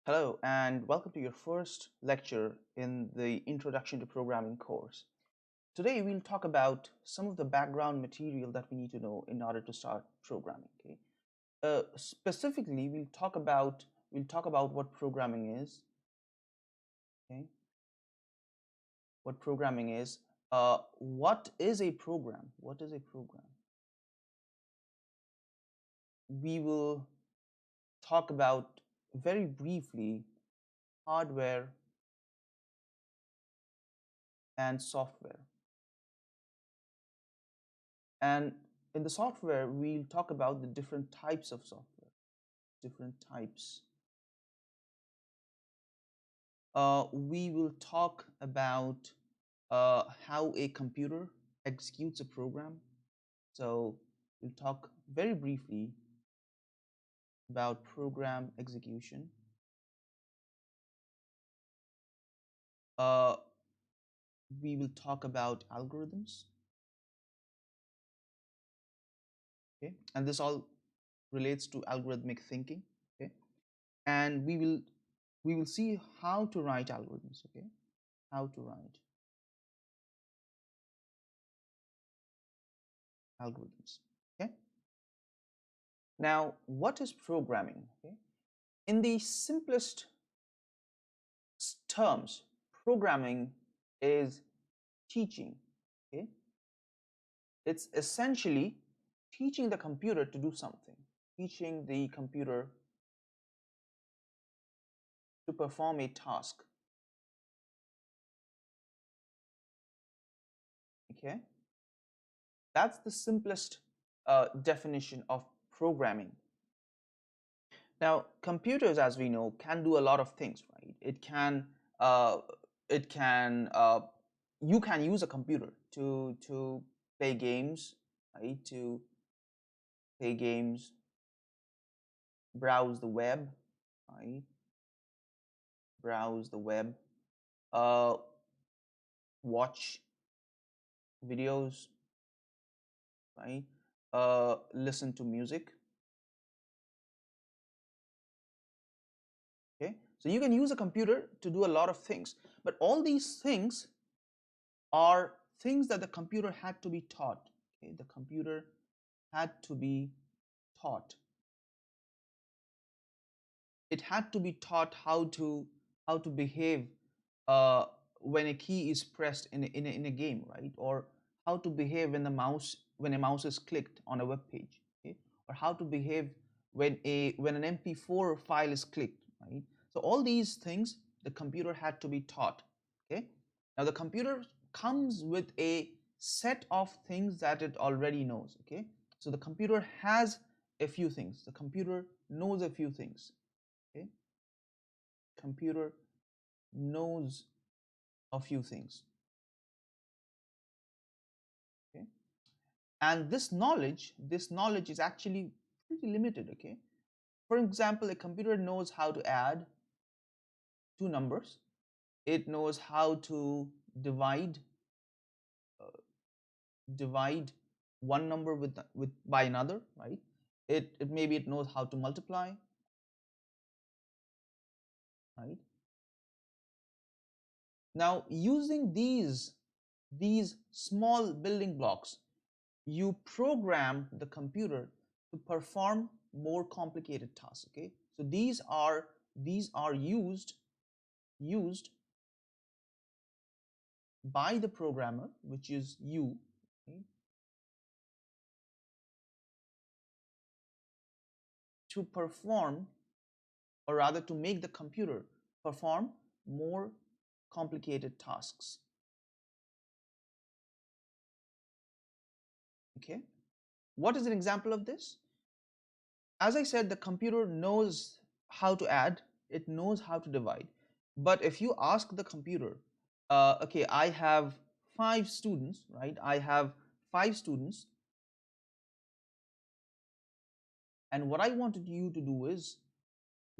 Hello, and welcome to your first lecture in the Introduction to Programming course. Today, we'll talk about some of the background material that we need to know in order to start programming. Okay, specifically, we'll talk about what programming is. Okay, what programming is. What is a program? What is a program? We will talk about very briefly hardware and software. And in the software, we'll talk about the different types of software, different types. We will talk about how a computer executes a program. So we'll talk very briefly about program execution. Uh, we will talk about algorithms. Okay, and this all relates to algorithmic thinking. Okay, and we will see how to write algorithms. Okay, how to write algorithms. Okay. Now, what is programming? Okay. In the simplest terms, programming is teaching. Okay. It's essentially teaching the computer to do something, teaching the computer to perform a task. Okay. That's the simplest definition of programming. Now, computers, as we know, can do a lot of things, right? Uh, it can, you can use a computer to play games, right? To play games, browse the web, right? Browse the web, uh, watch videos, right? Listen to music. Okay, so you can use a computer to do a lot of things, but all these things are things that the computer had to be taught. Okay, the computer had to be taught. It had to be taught how to behave uh, when a key is pressed in a game, right? Or how to behave when a mouse is clicked on a web page, okay? Or how to behave when an MP4 file is clicked, right? So all these things the computer had to be taught. Okay, now the computer comes with a set of things that it already knows. Okay, so the computer has a few things, the computer knows a few things. Okay, computer knows a few things. Okay, and this knowledge is actually pretty limited. Okay, for example, a computer knows how to add two numbers. It knows how to divide uh, divide one number with by another, right? It maybe it knows how to multiply, right? Now, using these small building blocks, you program the computer to perform more complicated tasks. Okay, so these are used by the programmer, which is you. Okay, to perform, or rather to make the computer perform more complicated tasks. Okay, what is an example of this? As I said, the computer knows how to add, it knows how to divide. But if you ask the computer, okay, I have five students, right? I have five students, and what I wanted you to do is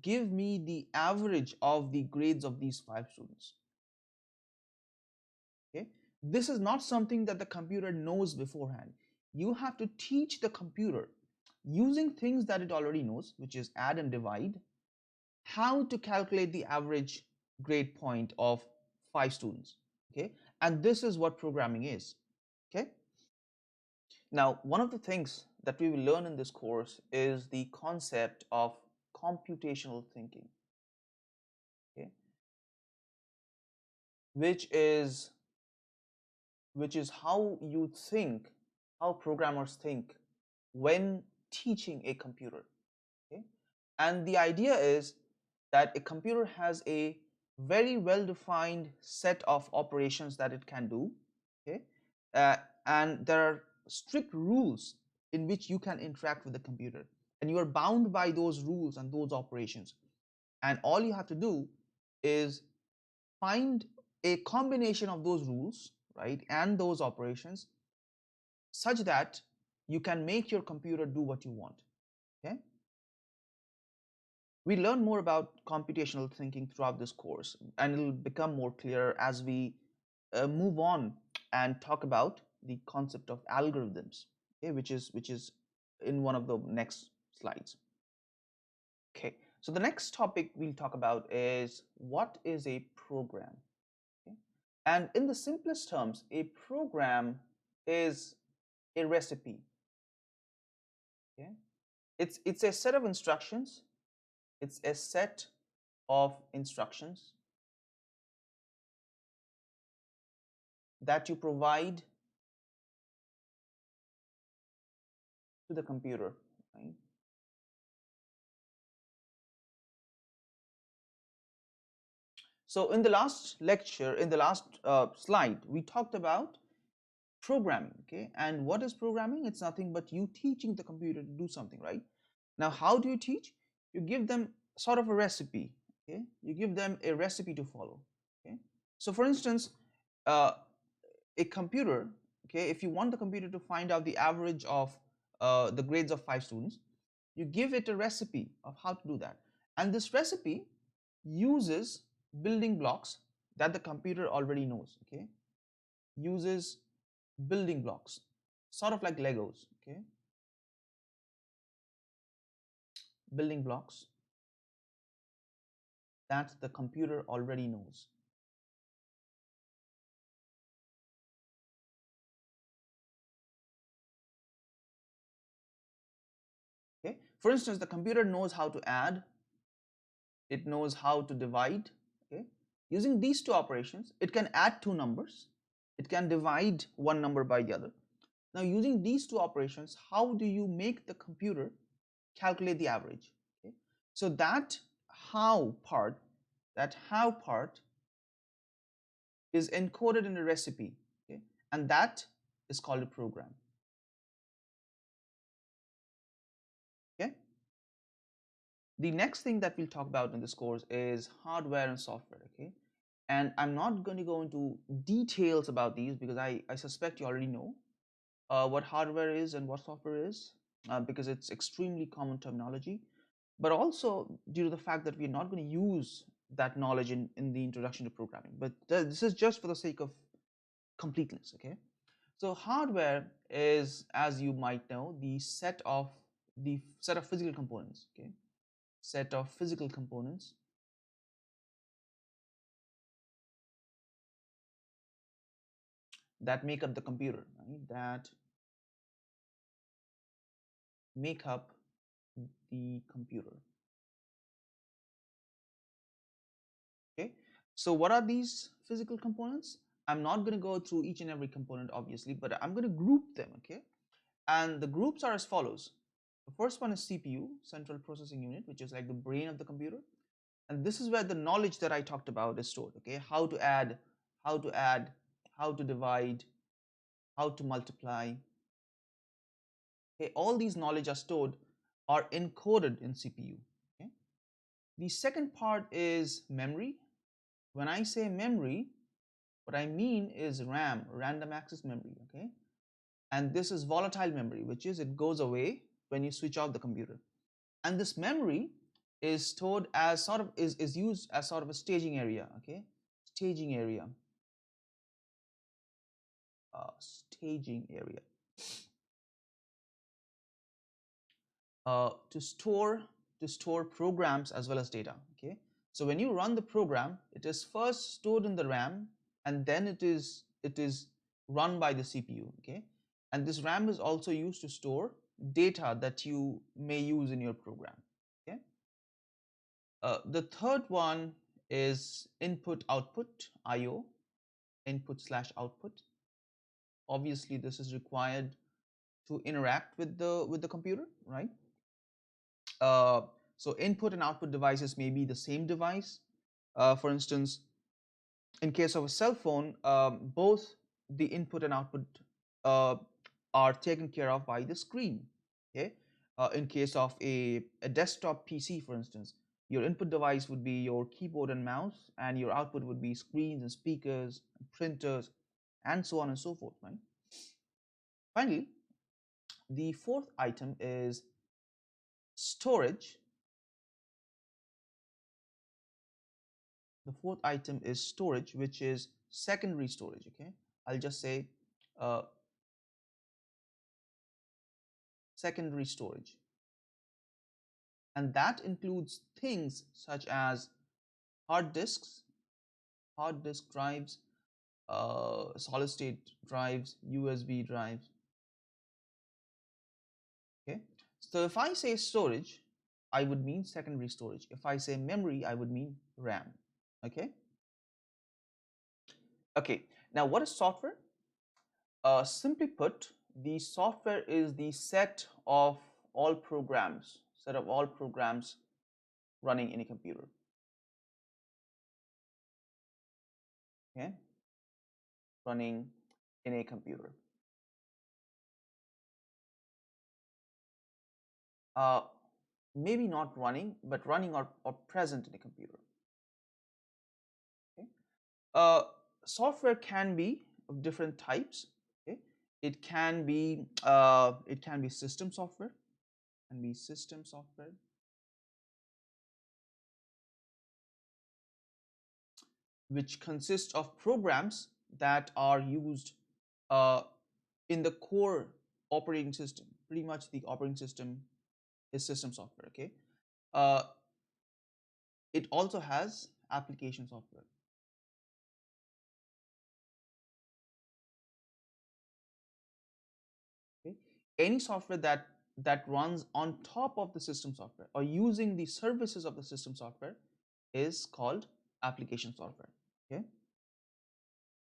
give me the average of the grades of these five students. Okay, this is not something that the computer knows beforehand. You have to teach the computer using things that it already knows, which is add and divide, how to calculate the average grade point of 5 students. Okay, and this is what programming is. Okay, now one of the things that we will learn in this course is the concept of computational thinking. Okay, which is how you think, how programmers think when teaching a computer. Okay, and the idea is that a computer has a very well defined set of operations that it can do. Okay, uh, and there are strict rules in which you can interact with the computer, and you are bound by those rules and those operations, and all you have to do is find a combination of those rules, right, and those operations, such that you can make your computer do what you want. Okay, we learn more about computational thinking throughout this course, and it'll become more clear as we move on and talk about the concept of algorithms, okay, which is in one of the next slides. Okay, so the next topic we'll talk about is what is a program. Okay? And in the simplest terms, a program is a recipe. Okay? It's a set of instructions. It's a set of instructions that you provide to the computer. Right? So in the last lecture, in the last slide, we talked about programming. Okay, and what is programming? It's nothing but you teaching the computer to do something, right? Now, how do you teach? You give them sort of a recipe. Okay, you give them a recipe to follow. Okay, so for instance, uh, a computer. Okay, if you want the computer to find out the average of the grades of 5 students, you give it a recipe of how to do that, and this recipe uses building blocks that the computer already knows. Okay, uses building blocks, sort of like Legos. Okay, building blocks that the computer already knows. Okay, for instance, the computer knows how to add, it knows how to divide. Okay, using these two operations, it can add two numbers, it can divide one number by the other. Now, using these two operations, how do you make the computer calculate the average? Okay, so that how part is encoded in a recipe. Okay, and that is called a program. Okay, the next thing that we'll talk about in this course is hardware and software. Okay, and I'm not going to go into details about these because I suspect you already know what hardware is and what software is, because it's extremely common terminology, but also due to the fact that we're not going to use that knowledge in the introduction to programming, but this is just for the sake of completeness. Okay, so hardware is, as you might know, the set of physical components. Okay, set of physical components that make up the computer, right? That make up the computer. Okay, so what are these physical components? I'm not going to go through each and every component, obviously, but I'm going to group them. Okay, and the groups are as follows. The first one is CPU, central processing unit, which is like the brain of the computer, and this is where the knowledge that I talked about is stored. Okay, how to add, how to add, how to divide, how to multiply. Okay, all these knowledge are stored, are encoded in CPU. Okay, the second part is memory. When I say memory, what I mean is RAM, random access memory. Okay, and this is volatile memory, which is it goes away when you switch off the computer. And this memory is stored as sort of is used as sort of a staging area. Okay, staging area, staging area, to to store programs as well as data. Okay, so when you run the program, it is first stored in the RAM, and then it is run by the CPU. Okay, and this RAM is also used to store data that you may use in your program. Okay, the third one is input output IO, input slash output. Obviously, this is required to interact with the computer, right? Uh, so input and output devices may be the same device. For instance, in case of a cell phone, both the input and output uh, are taken care of by the screen. Okay. In case of a desktop PC, for instance, your input device would be your keyboard and mouse, and your output would be screens and speakers, and printers, and so on and so forth. Right. Finally, the fourth item is storage. The fourth item is storage, which is secondary storage. Okay, I'll just say uh, secondary storage, and that includes things such as hard disks, hard disk drives, solid state drives, USB drives. Okay, so if I say storage, I would mean secondary storage. If I say memory, I would mean RAM. Okay. Okay, now what is software? Simply put, the software is the set of all programs running in a computer. Okay, running in a computer. Uh, Maybe not running, but running or present in a computer. Okay? Uh, Software can be of different types. Okay? It can be system software, can be system software, which consists of programs that are used uh, in the core operating system. Pretty much the operating system is system software. Okay, uh, it also has application software. Okay, any software that runs on top of the system software or using the services of the system software is called application software. Okay,